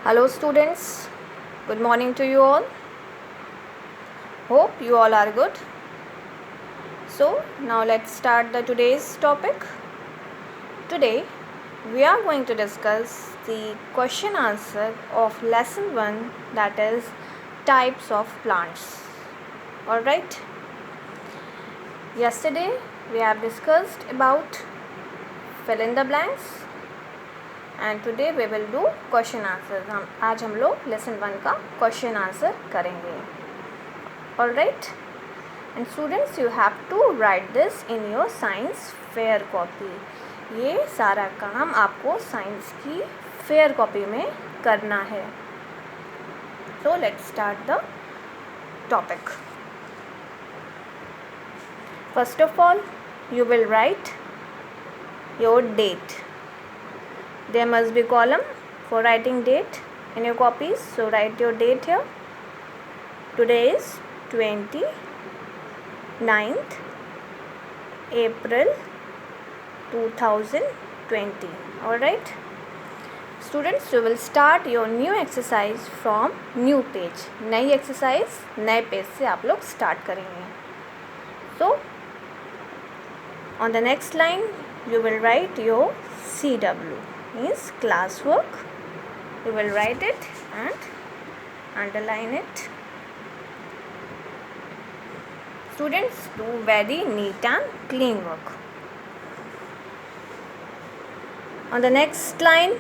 Hello students, good morning to you all. Hope you all are good. So now let's start the today's topic. Today we are going to discuss the question answer of lesson 1, that is types of plants. Alright. Yesterday we have discussed about fill in the blanks and today we will do question answer. आज हम लोग lesson 1 का question answer करेंगे. Alright, and students you have to write this in your science fair copy. ये सारा काम आपको science की फेयर कॉपी में करना है. So let's start the topic. First of all, you will write your date. There must be column for writing date in your copies. So write your date here. Today is 29th April 2020. Alright. Students, you will start your new exercise from new page. नई exercise नए page से आप लोग start करेंगे. So on the next line you will write your CW, means classwork. You will write it and underline it. Students, do very neat and clean work. On the next line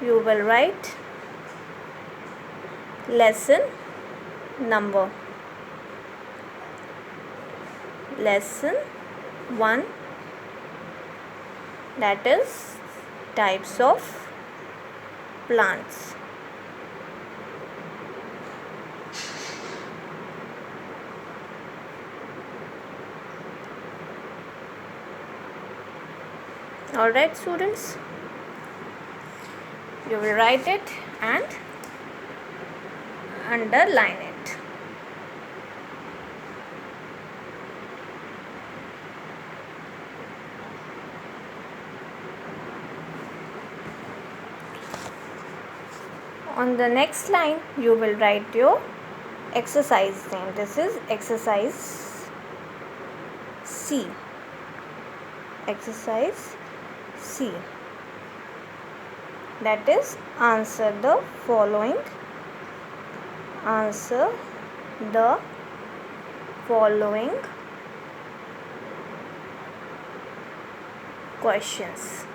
you will write lesson number. Lesson 1, that is types of plants. Alright students, you will write it and underline it. On the next line you will write your exercise name. This is exercise C. Exercise C, that is answer the following questions.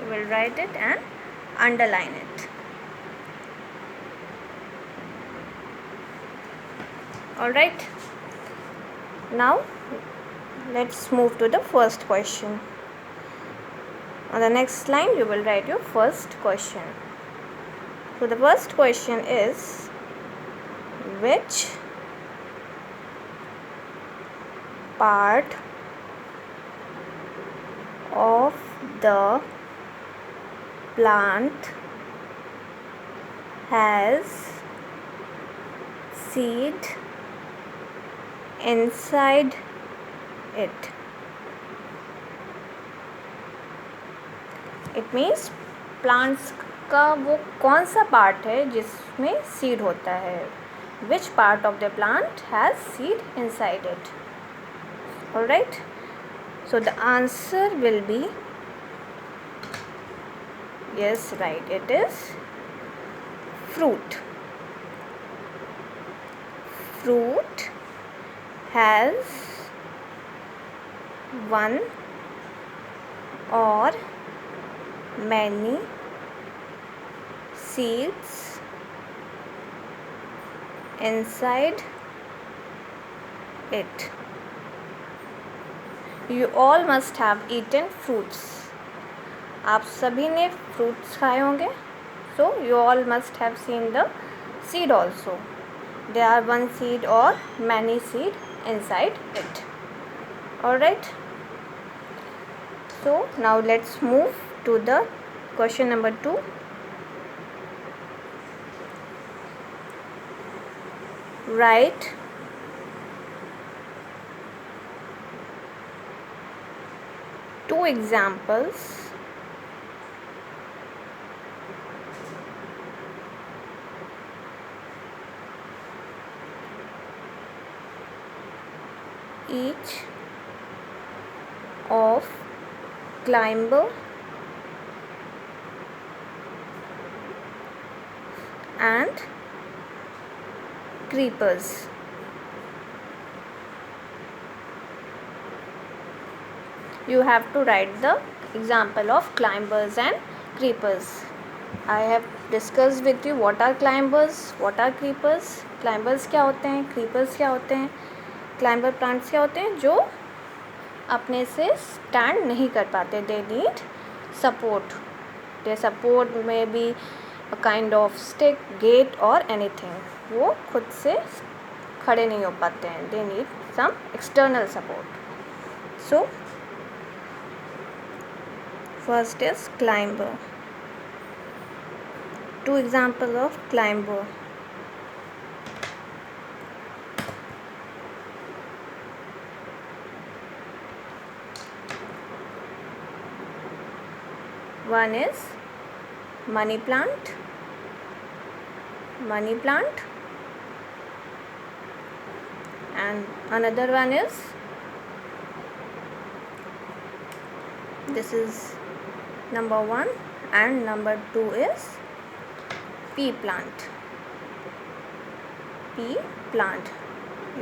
You will write it and underline it. Alright, now let's move to the first question. On the next line you will write your first question. So the first question is, which part of the plant has seed inside it? It means plants का वो कौन सा part है जिसमें seed होता है. Which part of the plant has seed inside it? Alright, so the answer will be, yes, right, it is fruit. Fruit has one or many seeds inside it. You all must have eaten fruits. आप सभी ने fruits खाए होंगे. So you all must have seen the seed also. There are one seed or many seed inside it. Alright. So now let's move to the question number 2. Write Two examples. Each of climber and creepers. You have to write the example of climbers and creepers. I have discussed with you what are climbers, what are creepers. Climbers क्या होते हैं, creepers क्या होते हैं. Climber plants क्या होते हैं, जो अपने से स्टैंड नहीं कर पाते. They need support. They support may be a kind of stick, gate और एनीथिंग. वो खुद से खड़े नहीं हो पाते हैं. They need some external support. So first is climber. Two examples of climber. One is money plant, and another one is, this is number 1, and number 2 is pea plant.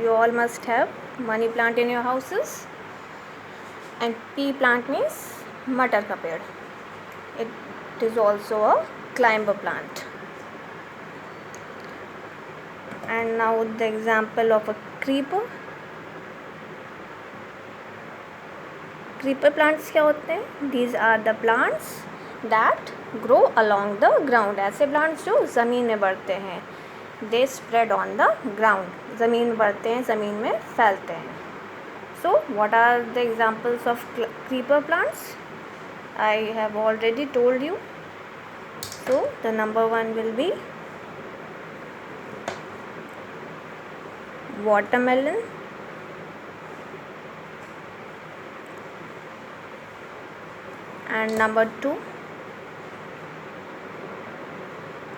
You all must have money plant in your houses, and pea plant means मटर का पेड़. It is also a climber plant. And now the example of a creeper. Creeper plants क्या होते हैं? These are the plants that grow along the ground. ऐसे plants जो ज़मीन में बढ़ते हैं. They spread on the ground. ज़मीन में बढ़ते हैं, ज़मीन में फैलते हैं. So what are the examples of creeper plants? I have already told you. So the number 1 will be watermelon, and number 2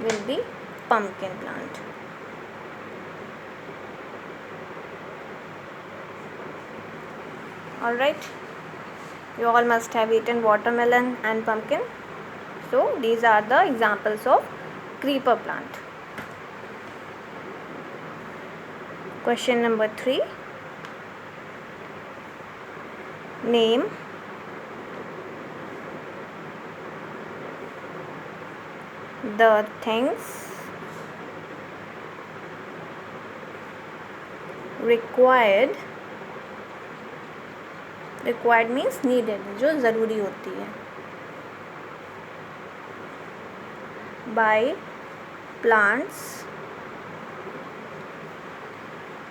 will be pumpkin plant. All right, you all must have eaten watermelon and pumpkin. So these are the examples of creeper plant. Question number 3. Name the things required means needed, जो ज़रूरी होती है, by plants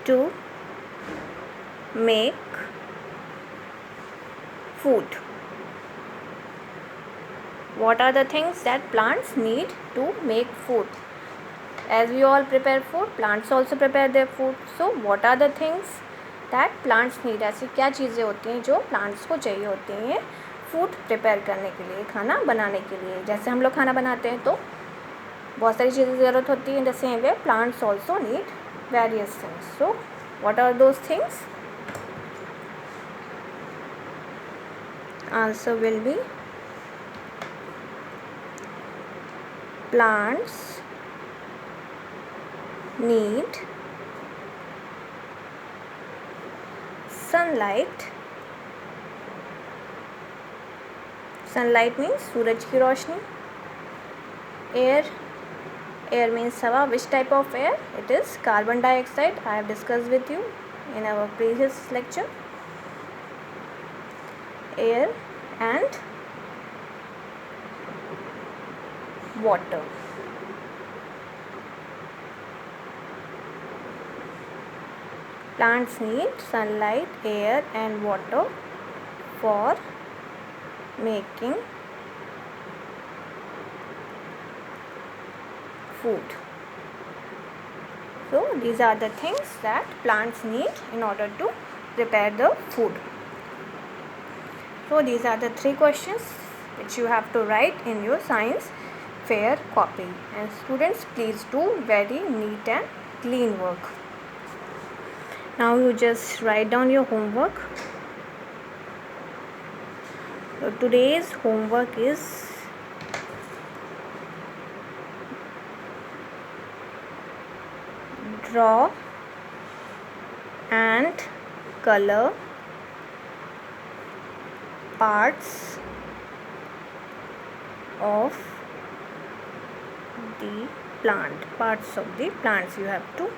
to make food. What are the things that plants need to make food? As we all prepare food, plants also prepare their food. So what are the things that plants need? ऐसी क्या चीज़ें होती हैं जो plants को चाहिए होती हैं फूड प्रिपेयर करने के लिए, खाना बनाने के लिए. जैसे हम लोग खाना बनाते हैं तो बहुत सारी चीज़ें ज़रूरत होती हैं. In the same way plants also need various things. So what are those things? Answer will be plants need sunlight. Sunlight means सूरज की रोशनी. Air means हवा. Which type of air? It is carbon dioxide. I have discussed with you in our previous lecture. Air and water. Plants need sunlight, air and water for making food. So these are the things that plants need in order to prepare the food. So these are the 3 questions which you have to write in your science fair copy, and students, please do very neat and clean work. Now you just write down your homework. So today's homework is draw and color parts of the plants you have to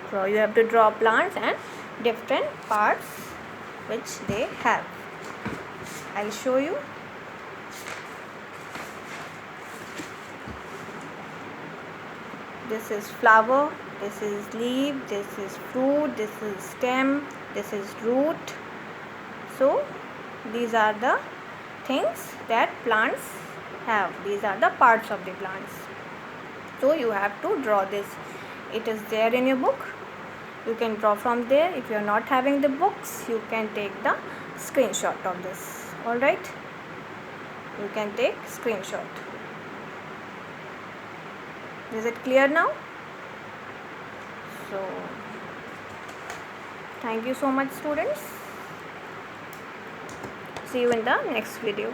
draw. You have to draw plants and different parts which they have. I'll show you. This is flower, this is leaf, this is fruit, this is stem, this is root. So these are the things that plants have. These are the parts of the plants. So you have to draw this. It is there in your book. You can draw from there. If you are not having the books, you can take the screenshot of this. Alright, you can take screenshot. Is it clear now? So thank you so much, students. See you in the next video.